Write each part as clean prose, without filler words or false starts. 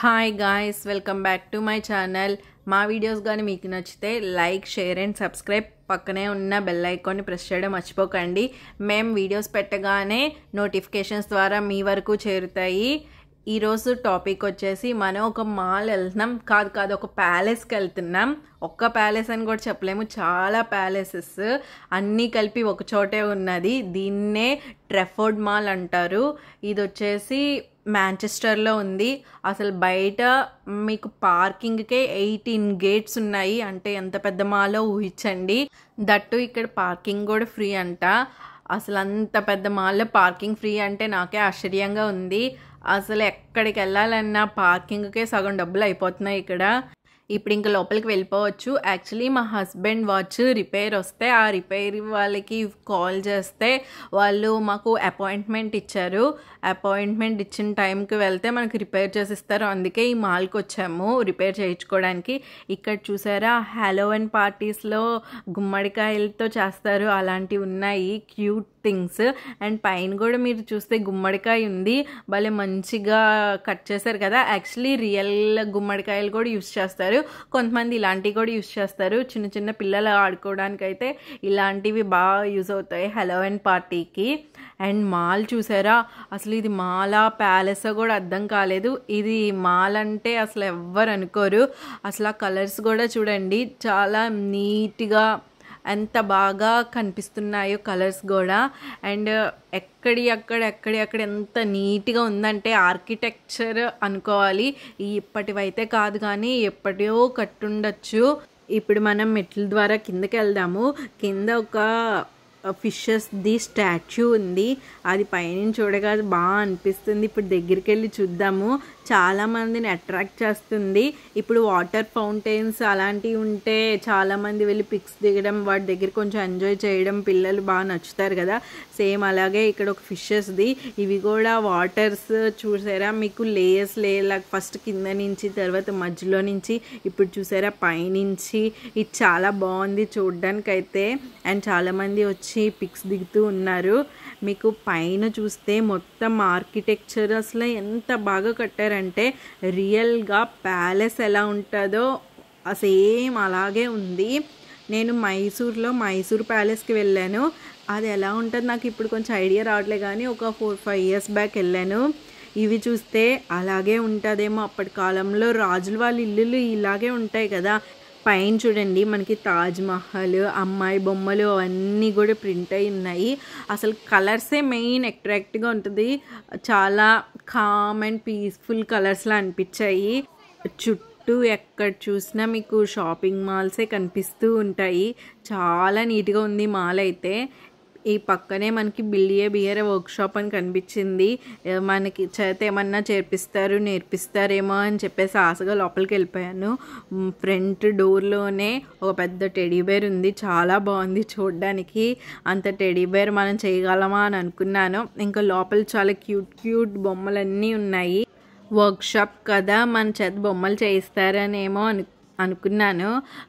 Hi guys, welcome back to my channel. మా videos కానీ మీకు నచ్చితే లైక్, షేర్ అండ్ సబ్స్క్రైబ్. పక్కనే ఉన్న బెల్ ఐకాన్ని ప్రెస్ చేయడం మర్చిపోకండి. మేము వీడియోస్ పెట్టగానే నోటిఫికేషన్స్ ద్వారా మీ వరకు చేరుతాయి. ఈరోజు టాపిక్ వచ్చేసి మనం ఒక మాల్ వెళ్తున్నాం. కాదు ఒక ప్యాలెస్కి వెళ్తున్నాం. ఒక్క ప్యాలెస్ అని కూడా చెప్పలేము, చాలా ప్యాలెసెస్ అన్నీ కలిపి ఒక చోటే ఉన్నది. దీన్నే ట్రెఫోర్డ్ మాల్ అంటారు. ఇది వచ్చేసి మాంచెస్టర్లో ఉంది. అసలు బయట మీకు పార్కింగ్కే 18 గేట్స్ ఉన్నాయి. అంటే ఎంత పెద్ద మాలో ఊహించండి. దట్టు ఇక్కడ పార్కింగ్ కూడా ఫ్రీ అంట. అసలు అంత పెద్ద మాల్లో పార్కింగ్ ఫ్రీ అంటే నాకే ఆశ్చర్యంగా ఉంది. అసలు ఎక్కడికి వెళ్ళాలన్నా పార్కింగ్కే సగం డబ్బులు అయిపోతున్నాయి ఇక్కడ. ఇప్పుడు ఇంకా లోపలికి వెళ్ళిపోవచ్చు. యాక్చువల్లీ మా హస్బెండ్ వాచ్ రిపేర్ వస్తే ఆ రిపేర్ వాళ్ళకి కాల్ చేస్తే వాళ్ళు మాకు అపాయింట్మెంట్ ఇచ్చారు. అపాయింట్మెంట్ ఇచ్చిన టైంకి వెళ్తే మనకి రిపేర్ చేసిస్తారు. అందుకే ఈ మాల్కి వచ్చాము రిపేర్ చేయించుకోవడానికి. ఇక్కడ చూసారా, హ్యాలోవీన్ పార్టీస్లో గుమ్మడికాయలతో చేస్తారు, అలాంటివి ఉన్నాయి క్యూట్ థింగ్స్. అండ్ పైన కూడా మీరు చూస్తే గుమ్మడికాయ ఉంది, భలే మంచిగా కట్ చేశారు కదా. యాక్చువల్లీ రియల్ గుమ్మడికాయలు కూడా యూస్ చేస్తారు, కొంతమంది ఇలాంటివి కూడా యూస్ చేస్తారు. చిన్న చిన్న పిల్లలు ఆడుకోవడానికి అయితే ఇలాంటివి బాగా యూజ్ అవుతాయి హ్యాలోవీన్ పార్టీకి. అండ్ మాల్ చూసారా, అసలు ఇది మాలా ప్యాలెస్ కూడా అర్థం కాలేదు. ఇది మాల్ అంటే అసలు ఎవ్వరు అనుకోరు. అసలు ఆ కలర్స్ కూడా చూడండి, చాలా నీట్గా ఎంత బాగా కనిపిస్తున్నాయో కలర్స్ కూడా. అండ్ ఎక్కడి ఎంత నీట్గా ఉందంటే ఆర్కిటెక్చర్ అనుకోవాలి. ఇప్పటివైతే కాదు కానీ ఎప్పటియో కట్టుండొచ్చు. ఇప్పుడు మనం మెట్ల ద్వారా కిందకి వెళ్దాము. కింద ఒక ఫిషెస్ది స్టాచ్యూ ఉంది, అది పైన చూడగా బాగా అనిపిస్తుంది. ఇప్పుడు దగ్గరికి వెళ్ళి చూద్దాము. చాలామందిని అట్రాక్ట్ చేస్తుంది. ఇప్పుడు వాటర్ ఫౌంటైన్స్ అలాంటివి ఉంటే చాలామంది వెళ్ళి పిక్స్ దిగడం, వాటి దగ్గర కొంచెం ఎంజాయ్ చేయడం పిల్లలు బాగా నచ్చుతారు కదా. సేమ్ అలాగే ఇక్కడ ఒక ఫిషెస్ది, ఇవి కూడా వాటర్స్ చూసారా, మీకు లేయర్స్ లేయర్ ఫస్ట్ కింద నుంచి, తర్వాత మధ్యలో నుంచి, ఇప్పుడు చూసారా పైనుంచి. ఇది చాలా బాగుంది చూడడానికి అయితే. అండ్ చాలామంది వచ్చి పిక్స్ దిగుతూ ఉన్నారు. మీకు పైన చూస్తే మొత్తం ఆర్కిటెక్చర్ అసలు ఎంత బాగా కట్టారంటే రియల్గా ప్యాలెస్ ఎలా ఉంటుందో సేమ్ అలాగే ఉంది. నేను మైసూర్ ప్యాలెస్కి వెళ్ళాను. అది ఎలా ఉంటుంది నాకు ఇప్పుడు కొంచెం ఐడియా రావట్లేదు, కానీ ఒక 4-5 ఇయర్స్ బ్యాక్ వెళ్ళాను. ఇవి చూస్తే అలాగే ఉంటుందేమో. అప్పటి కాలంలో రాజుల వాళ్ళ ఇల్లులు ఇలాగే ఉంటాయి కదా. పైన చూడండి, మనకి తాజ్మహల్, అమ్మాయి బొమ్మలు అవన్నీ కూడా ప్రింట్ అయి ఉన్నాయి. అసలు కలర్సే మెయిన్ అట్రాక్ట్గా ఉంటుంది. చాలా కామ్ అండ్ పీస్ఫుల్ కలర్స్లా అనిపించాయి. చుట్టూ ఎక్కడ చూసినా మీకు షాపింగ్ మాల్సే కనిపిస్తూ ఉంటాయి. చాలా నీట్గా ఉంది మాల్ అయితే. ఈ పక్కనే మనకి బియర్ వర్క్షాప్ అని కనిపించింది. మనకి చేత ఏమన్నా నేర్పిస్తారేమో అని చెప్పేసి ఆశగా లోపలికి వెళ్ళిపోయాను. ఫ్రంట్ డోర్లోనే ఒక పెద్ద టెడీ బేర్ ఉంది, చాలా బాగుంది చూడడానికి. అంత టెడీ బేర్ మనం చేయగలమా అని అనుకున్నాను. ఇంకా లోపల చాలా క్యూట్ బొమ్మలన్నీ ఉన్నాయి. వర్క్షాప్ కదా, మన చేత బొమ్మలు చేయిస్తారనేమో అనుకున్నాను,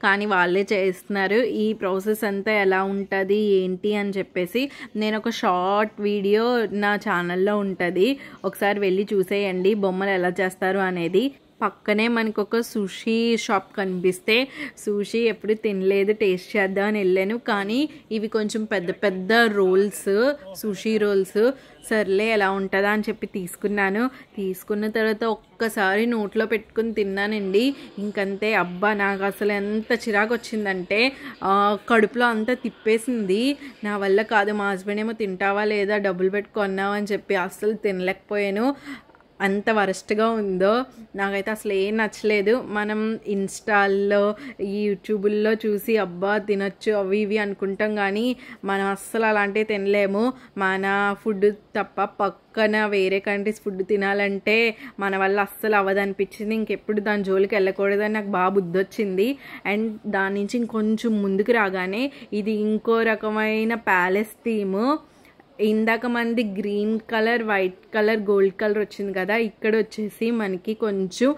కానీ వాళ్ళే చేస్తున్నారు. ఈ ప్రాసెస్ అంతా ఎలా ఉంటుంది ఏంటి అని చెప్పేసి నేను ఒక షార్ట్ వీడియో నా ఛానల్లో ఉంటుంది, ఒకసారి వెళ్ళి చూసేయండి బొమ్మలు ఎలా చేస్తారు అనేది. పక్కనే మనకు ఒక సుషీ షాప్ కనిపిస్తే, సుషీ ఎప్పుడు తినలేదు, టేస్ట్ చేద్దాం అని వెళ్ళాను. కానీ ఇవి కొంచెం పెద్ద రోల్స్, సుషీ రోల్స్. సర్లే ఎలా ఉంటుందా అని చెప్పి తీసుకున్న తర్వాత ఒక్కసారి నోట్లో పెట్టుకుని తిన్నానండి. ఇంకంతే, అబ్బా నాకు అసలు ఎంత చిరాకు వచ్చిందంటే కడుపులో అంతా తిప్పేసింది. నా వల్ల కాదు. మా హస్బెండ్ ఏమో తింటావా లేదా, డబ్బులు పెట్టుకున్నావు అని చెప్పి అస్సలు తినలేకపోయాను. అంత వరస్ట్గా ఉందో నాకైతే అసలు ఏం నచ్చలేదు. మనం ఇన్స్టాల్లో యూట్యూబుల్లో చూసి అబ్బా తినొచ్చు అవి ఇవి అనుకుంటాం, కానీ మనం అస్సలు అలాంటివి తినలేము. మన ఫుడ్ తప్ప పక్కన వేరే కంట్రీస్ ఫుడ్ తినాలంటే మన వల్ల అస్సలు అవ్వదనిపించింది. ఇంకెప్పుడు దాని జోలికి వెళ్ళకూడదని నాకు బాగా బుద్ధి వచ్చింది. అండ్ దాని నుంచి ఇంకొంచెం ముందుకు రాగానే ఇది ఇంకో రకమైన ప్యాలెస్ థీము. ఇందాక మంది green colour, white colour, gold colour వచ్చింది కదా. ఇక్కడ వచ్చేసి మనకి కొంచెం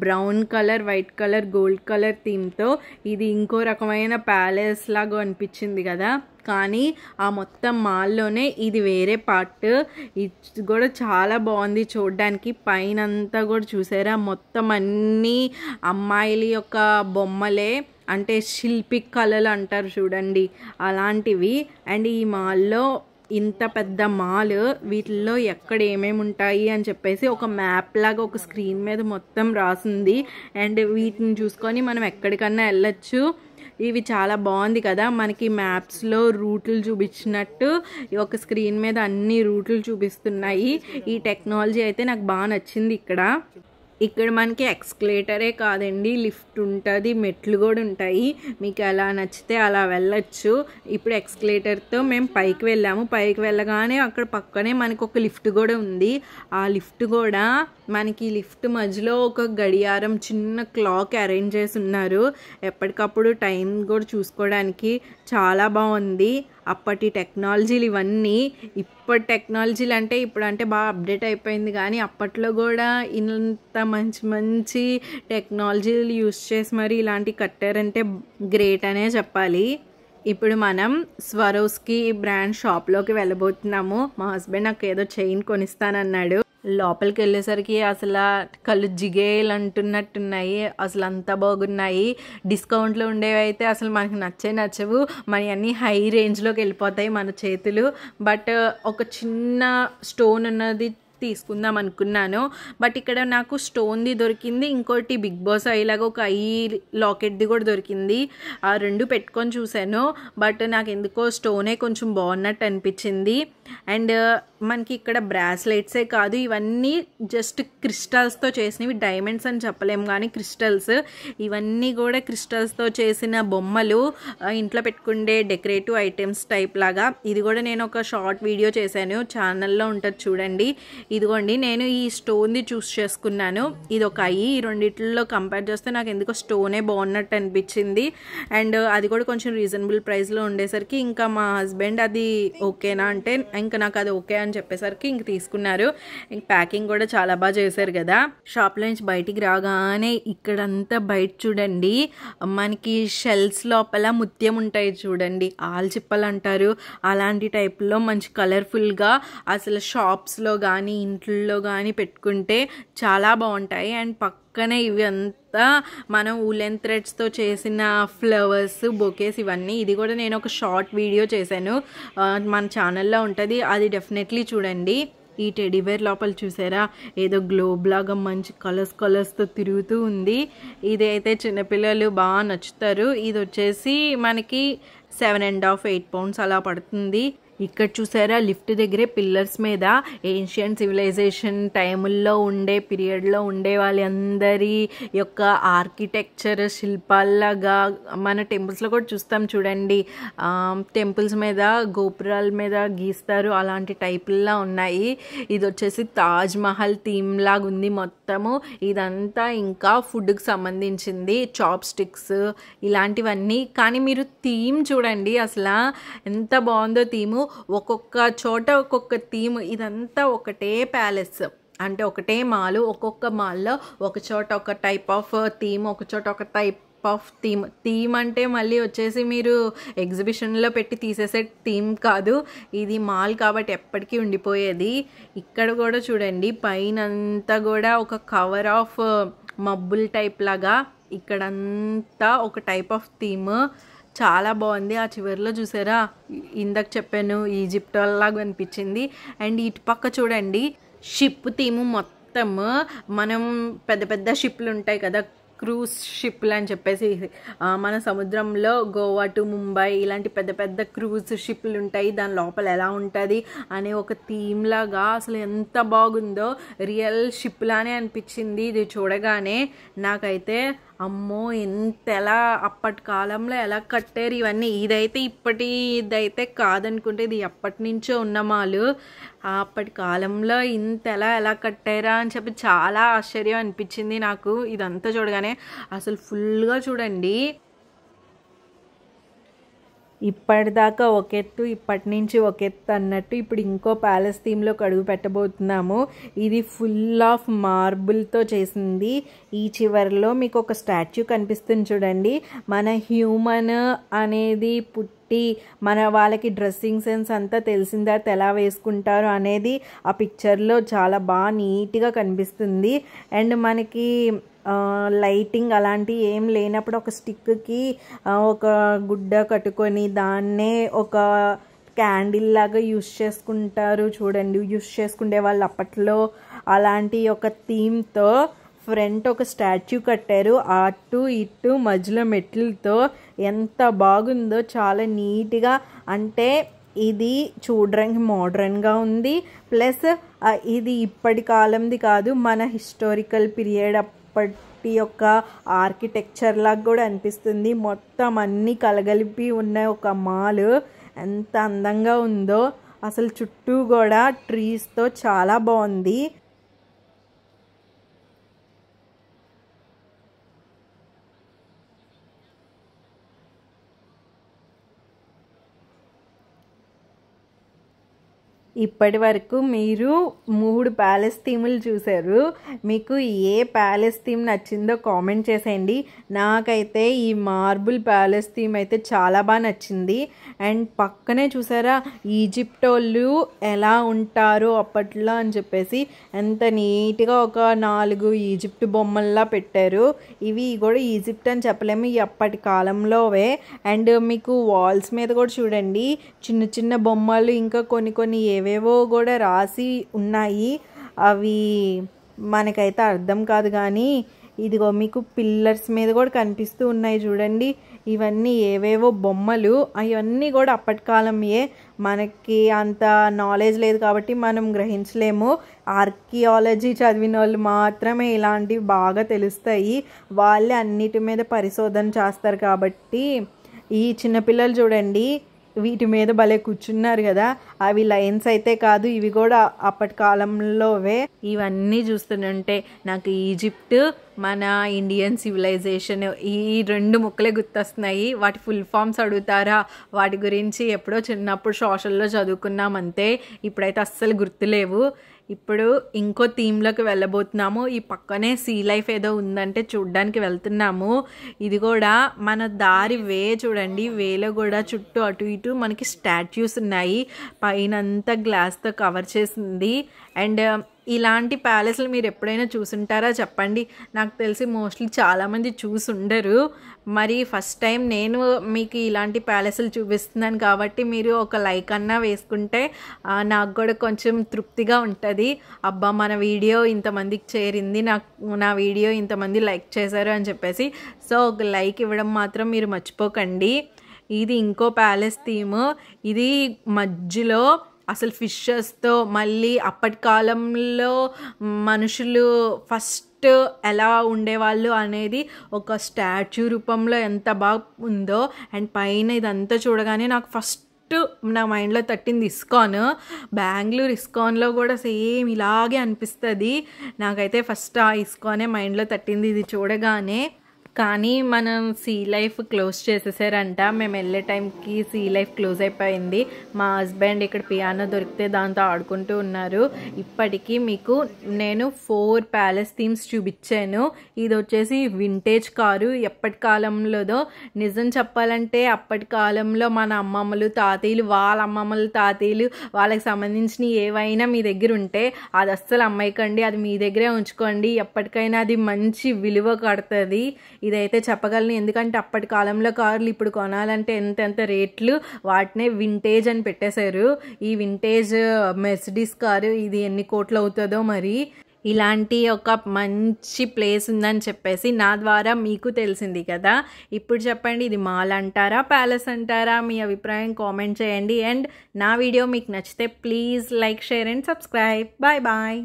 brown colour, white colour, gold colour థీమ్తో ఇది ఇంకో రకమైన ప్యాలెస్ లాగా అనిపించింది కదా. కానీ ఆ మొత్తం మాల్లోనే ఇది వేరే పార్ట్. ఇది కూడా చాలా బాగుంది చూడడానికి. పైన అంతా కూడా చూసారా మొత్తం అన్నీ అమ్మాయిల యొక్క బొమ్మలే, అంటే శిల్పి కళలు అంటారు చూడండి అలాంటివి. అండ్ ఈ మాల్లో ఇంత పెద్ద మాల్, వీటిల్లో ఎక్కడ ఏమేమి ఉంటాయి అని చెప్పేసి ఒక మ్యాప్ లాగా ఒక స్క్రీన్ మీద మొత్తం రాసింది. అండ్ వీటిని చూసుకొని మనం ఎక్కడికన్నా వెళ్ళొచ్చు. ఇవి చాలా బాగుంది కదా, మనకి మ్యాప్స్లో రూట్లు చూపించినట్టు ఒక స్క్రీన్ మీద అన్ని రూట్లు చూపిస్తున్నాయి. ఈ టెక్నాలజీ అయితే నాకు బాగా నచ్చింది. ఇక్కడ మనకి ఎక్స్కలేటరే కాదండి, లిఫ్ట్ ఉంటుంది, మెట్లు కూడా ఉంటాయి. మీకు ఎలా నచ్చితే అలా వెళ్ళొచ్చు. ఇప్పుడు ఎక్స్కలేటర్తో మేము పైకి వెళ్ళాము. పైకి వెళ్ళగానే అక్కడ పక్కనే మనకు ఒక లిఫ్ట్ కూడా ఉంది. ఆ లిఫ్ట్ కూడా మనకి లిఫ్ట్ మధ్యలో ఒక గడియారం, చిన్న క్లాక్ అరేంజ్ చేసి ఉన్నారు. ఎప్పటికప్పుడు టైం కూడా చూసుకోవడానికి చాలా బాగుంది. అప్పటి టెక్నాలజీలు ఇవన్నీ. ఇప్పటి టెక్నాలజీలు అంటే ఇప్పుడు అంటే బాగా అప్డేట్ అయిపోయింది, కానీ అప్పట్లో కూడా ఇంత మంచి మంచి టెక్నాలజీలు యూస్ చేసి మరి ఇలాంటివి కట్టారంటే గ్రేట్ అనే చెప్పాలి. ఇప్పుడు మనం స్వరోస్కి బ్రాండ్ షాప్లోకి వెళ్ళబోతున్నాము. మా హస్బెండ్ నాకు ఏదో చైన్ కొనిస్తానన్నాడు. లోపలికి వెళ్ళేసరికి అసలు కళ్ళు జిగేలు అంటున్నట్టున్నాయి. అసలు అంత బాగున్నాయి. డిస్కౌంట్లో ఉండేవి అయితే అసలు మనకి నచ్చవు. మన అన్నీ హై రేంజ్లోకి వెళ్ళిపోతాయి మన చేతులు. బట్ ఒక చిన్న స్టోన్ ఉన్నది తీసుకుందాం అనుకున్నాను. బట్ ఇక్కడ నాకు స్టోన్ది దొరికింది, ఇంకోటి బిగ్ బాస్ అయ్యేలాగా ఒక ఐ లాకెట్ది కూడా దొరికింది. ఆ రెండు పెట్టుకొని చూశాను. బట్ నాకు ఎందుకో స్టోనే కొంచెం బాగున్నట్టు అనిపించింది. అండ్ మనకి ఇక్కడ బ్రాస్లెట్సే కాదు, ఇవన్నీ జస్ట్ క్రిస్టల్స్తో చేసినవి. డైమండ్స్ అని చెప్పలేము కానీ క్రిస్టల్స్. ఇవన్నీ కూడా క్రిస్టల్స్తో చేసిన బొమ్మలు, ఇంట్లో పెట్టుకుండే డెకరేటివ్ ఐటమ్స్ టైప్ లాగా. ఇది కూడా నేను ఒక షార్ట్ వీడియో చేశాను, ఛానల్లో ఉంటుంది చూడండి. ఇదిగోండి, నేను ఈ స్టోన్ది చూస్ చేసుకున్నాను. ఇది ఒక ఈ రెండిట్లో కంపేర్ చేస్తే నాకు ఎందుకో స్టోనే బాగున్నట్టు అనిపించింది. అండ్ అది కూడా కొంచెం రీజనబుల్ ప్రైస్లో ఉండేసరికి ఇంకా మా హస్బెండ్ అది ఓకేనా అంటే ఇంకా నాకు అది ఓకే అని చెప్పేసరికి ఇంక తీసుకున్నారు. ఇంక ప్యాకింగ్ కూడా చాలా బాగా చేశారు కదా. షాప్లో నుంచి బయటికి రాగానే ఇక్కడంతా బయట చూడండి, మనకి షెల్స్ లోపల ముత్యం ఉంటాయి చూడండి, ఆల్చిప్పలు అంటారు. అలాంటి టైప్లో మంచి కలర్ఫుల్గా అసలు షాప్స్లో కానీ ఇంట్లో కానీ పెట్టుకుంటే చాలా బాగుంటాయి. అండ్ పక్కనే ఇవి అంతా మనం ఊలెన్ థ్రెడ్స్తో చేసిన ఫ్లవర్స్, బొకేస్ ఇవన్నీ. ఇది కూడా నేను ఒక షార్ట్ వీడియో చేశాను, మన ఛానల్లో ఉంటుంది, అది డెఫినెట్లీ చూడండి. ఈ టెడీబేర్ లోపల చూసారా ఏదో గ్లోబ్ లాగా మంచి కలర్స్తో తిరుగుతూ ఉంది. ఇదైతే చిన్నపిల్లలు బాగా నచ్చుతారు. ఇది వచ్చేసి మనకి 7.5 8 pounds అలా పడుతుంది. ఇక్కడ చూసారా లిఫ్ట్ దగ్గరే పిల్లర్స్ మీద ఏన్షియంట్ సివిలైజేషన్ టైముల్లో పీరియడ్లో ఉండే వాళ్ళందరి యొక్క ఆర్కిటెక్చర్ శిల్పాల్లాగా మన టెంపుల్స్లో కూడా చూస్తాం చూడండి. టెంపుల్స్ మీద గోపురాల మీద గీస్తారు, అలాంటి టైపుల్లా ఉన్నాయి. ఇది వచ్చేసి తాజ్ మహల్ థీమ్ లాగా ఉంది మొత్తము. ఇదంతా ఇంకా ఫుడ్కి సంబంధించింది, చాప్ స్టిక్స్ ఇలాంటివన్నీ. కానీ మీరు థీమ్ చూడండి అసలు ఎంత బాగుందో థీము. ఒక్కొక్క చోట ఒక్కొక్క థీమ్. ఇదంతా ఒకటే ప్యాలెస్, అంటే ఒకటే మాల్. ఒక్కొక్క మాల్లో ఒక చోట ఒక టైప్ ఆఫ్ థీమ్, ఒక చోట ఒక టైప్ ఆఫ్ థీమ్ అంటే మళ్ళీ వచ్చేసి మీరు ఎగ్జిబిషన్లో పెట్టి తీసేసే థీమ్ కాదు, ఇది మాల్ కాబట్టి ఎప్పటికీ ఉండిపోయేది. ఇక్కడ కూడా చూడండి పైన అంతా కూడా ఒక కవర్ ఆఫ్ మబ్బుల్ టైప్ లాగా, ఇక్కడంతా ఒక టైప్ ఆఫ్ థీమ్. చాలా బాగుంది. ఆ చివరిలో చూసారా ఇందాక చెప్పాను ఈజిప్ట్ లాగా అనిపించింది. అండ్ ఇటు పక్క చూడండి షిప్ థీము మొత్తం. మనం పెద్ద పెద్ద షిప్లు ఉంటాయి కదా, క్రూజ్ షిప్లు అని చెప్పేసి, మన సముద్రంలో గోవా టు ముంబై ఇలాంటి పెద్ద పెద్ద క్రూజ్ షిప్లు ఉంటాయి, దాని లోపల ఎలా ఉంటుంది అనే ఒక థీమ్ లాగా. అసలు ఎంత బాగుందో, రియల్ షిప్ లానే అనిపించింది ఇది చూడగానే. నాకైతే అమ్మో ఎలా అప్పటి కాలంలో ఎలా కట్టారు ఇవన్నీ. ఇదైతే కాదనుకుంటే ఇది ఎప్పటి నుంచో ఉన్న మాలు. అప్పటి కాలంలో ఎలా కట్టారా అని చెప్పి చాలా ఆశ్చర్యం అనిపించింది నాకు ఇదంతా చూడగానే. అసలు ఫుల్గా చూడండి, ఇప్పటిదాకా ఒక ఎత్తు, ఇప్పటి నుంచి ఒక ఎత్తు అన్నట్టు ఇప్పుడు ఇంకో ప్యాలెస్ థీమ్లో అడుగు పెట్టబోతున్నాము. ఇది ఫుల్ ఆఫ్ మార్బుల్తో చేసింది. ఈ చివరిలో మీకు ఒక స్టాచ్యూ కనిపిస్తుంది చూడండి. మన హ్యూమన్ అనేది కాబట్టి మన వాళ్ళకి డ్రెస్సింగ్ సెన్స్ అంతా తెలిసిన తర్వాత ఎలా వేసుకుంటారు అనేది ఆ పిక్చర్లో చాలా బాగా నీట్గా కనిపిస్తుంది. అండ్ మనకి లైటింగ్ అలాంటివి ఏం లేనప్పుడు ఒక స్టిక్కి ఒక గుడ్డ కట్టుకొని దాన్నే ఒక క్యాండిల్ లాగా యూస్ చేసుకుంటారు చూడండి. యూస్ చేసుకునే వాళ్ళు అప్పట్లో అలాంటి ఒక థీమ్తో ఫ్రంట్ ఒక స్టాచ్యూ కట్టారు. అటు ఇటు మధ్యలో మెట్లతో ఎంత బాగుందో, చాలా నీట్గా. అంటే ఇది చూడడానికి మోడ్రన్గా ఉంది, ప్లస్ ఇది ఇప్పటి కాలంది కాదు, మన హిస్టారికల్ పీరియడ్ అప్పటి యొక్క ఆర్కిటెక్చర్ లాగా కూడా అనిపిస్తుంది. మొత్తం అన్నీ కలగలిపి ఉన్న ఒక మాల్ ఎంత అందంగా ఉందో అసలు. చుట్టూ కూడా ట్రీస్తో చాలా బాగుంది. ఇప్పటి వరకు మీరు 3 ప్యాలెస్ థీములు చూశారు. మీకు ఏ ప్యాలెస్ థీమ్ నచ్చిందో కామెంట్ చేసేయండి. నాకైతే ఈ మార్బుల్ ప్యాలెస్ థీమ్ అయితే చాలా బాగా నచ్చింది. అండ్ పక్కనే చూసారా ఈజిప్ట్ వాళ్ళు ఎలా ఉంటారో అప్పట్లో అని చెప్పేసి ఎంత నీట్గా ఒక 4 ఈజిప్ట్ బొమ్మల్లా పెట్టారు. ఇవి కూడా ఈజిప్ట్ అని చెప్పలేము, ఈ అప్పటి కాలంలోవే. అండ్ మీకు వాల్స్ మీద కూడా చూడండి చిన్న చిన్న బొమ్మలు, ఇంకా కొన్ని ఏవేవో కూడా రాసి ఉన్నాయి. అవి మనకైతే అర్థం కాదు, కానీ ఇదిగో మీకు పిల్లర్స్ మీద కూడా కనిపిస్తూ ఉన్నాయి చూడండి. ఇవన్నీ ఏవేవో బొమ్మలు, అవన్నీ కూడా అప్పటి కాలంయే. మనకి అంత నాలెడ్జ్ లేదు కాబట్టి మనం గ్రహించలేము. ఆర్కియాలజీ చదివిన వాళ్ళు మాత్రమే ఇలాంటివి బాగా తెలుస్తాయి. వాళ్ళే అన్నిటి మీద పరిశోధన చేస్తారు కాబట్టి. ఈ చిన్నపిల్లలు చూడండి వీటి మీద భలే కూర్చున్నారు కదా, అవి లైన్స్ అయితే కాదు, ఇవి కూడా అప్పటి కాలంలోవే. ఇవన్నీ చూస్తుంటే నాకు ఈజిప్ట్, మన ఇండియన్ సివిలైజేషన్, ఈ 2 ముక్కలే గుర్తొస్తున్నాయి. వాటి ఫుల్ ఫామ్స్ అడుగుతారా, వాటి గురించి ఎప్పుడో చిన్నప్పుడు సోషల్లో చదువుకున్నామంతే, ఇప్పుడైతే అస్సలు గుర్తులేవు. ఇప్పుడు ఇంకో థీమ్లోకి వెళ్ళబోతున్నాము. ఈ పక్కనే సీ లైఫ్ ఏదో ఉందంటే చూడ్డానికి వెళ్తున్నాము. ఇది కూడా మన దారి వే చూడండి, వేలో కూడా చుట్టూ అటు ఇటు మనకి స్టాట్యూస్ ఉన్నాయి. పైన అంతా గ్లాస్తో కవర్ చేసింది. అండ్ ఇలాంటి ప్యాలెస్లు మీరు ఎప్పుడైనా చూసుంటారా చెప్పండి. నాకు తెలిసి మోస్ట్లీ చాలామంది చూసుండరు. మరి ఫస్ట్ టైం నేను మీకు ఇలాంటి ప్యాలెస్లు చూపిస్తున్నాను కాబట్టి మీరు ఒక లైక్ అన్నా వేసుకుంటే నాకు కూడా కొంచెం తృప్తిగా ఉంటుంది. అబ్బా మన వీడియో ఇంతమందికి చేరింది, నా వీడియో ఇంతమంది లైక్ చేశారు అని చెప్పేసి. సో ఒక లైక్ ఇవ్వడం మాత్రం మీరు మర్చిపోకండి. ఇది ఇంకో ప్యాలెస్ థీమ్. ఇది మధ్యలో అసలు ఫిషెస్తో, మళ్ళీ అప్పటి కాలంలో మనుషులు ఫస్ట్ ఎలా ఉండేవాళ్ళు అనేది ఒక స్టాచ్యూ రూపంలో ఎంత బాగా ఉందో. అండ్ పైన ఇదంతా చూడగానే నాకు ఫస్ట్ నా మైండ్లో తట్టింది ఇస్కాన్. బెంగళూరు ఇస్కాన్లో కూడా సేమ్ ఇలాగే అనిపిస్తుంది. నాకైతే ఫస్ట్ ఆ ఇస్కానే మైండ్లో తట్టింది ఇది చూడగానే. కానీ మనం సీ లైఫ్ క్లోజ్ చేసేసారంట. మేము వెళ్ళే టైంకి సీ లైఫ్ క్లోజ్ అయిపోయింది. మా హస్బెండ్ ఇక్కడ పియానో దొరికితే దాంతో ఆడుకుంటూ ఉన్నారు. ఇప్పటికీ మీకు నేను 4 ప్యాలెస్ థీమ్స్ చూపించాను. ఇది వచ్చేసి వింటేజ్ కారు, ఎప్పటి కాలంలోదో. నిజం చెప్పాలంటే అప్పటి కాలంలో మన అమ్మమ్మలు తాతయ్యలు, వాళ్ళ అమ్మమ్మలు తాతయ్యలు, వాళ్ళకి సంబంధించిన ఏవైనా మీ దగ్గర ఉంటే అది అస్సలు అమ్మాయికండి, అది మీ దగ్గరే ఉంచుకోండి. ఎప్పటికైనా అది మంచి విలువ కడుతుంది. ఇదైతే చెప్పగలను, ఎందుకంటే అప్పటి కాలంలో కార్లు ఇప్పుడు కొనాలంటే ఎంత రేట్లు, వాటినే వింటేజ్ అని పెట్టేశారు. ఈ వింటేజ్ మెర్సిడీస్ కారు ఇది ఎన్ని కోట్లు అవుతుందో మరి. ఇలాంటి ఒక మంచి ప్లేస్ ఉందని చెప్పేసి నా ద్వారా మీకు తెలిసింది కదా. ఇప్పుడు చెప్పండి, ఇది మాల్ అంటారా ప్యాలెస్ అంటారా? మీ అభిప్రాయం కామెంట్ చేయండి. అండ్ నా వీడియో మీకు నచ్చితే please like, share and subscribe. Bye bye.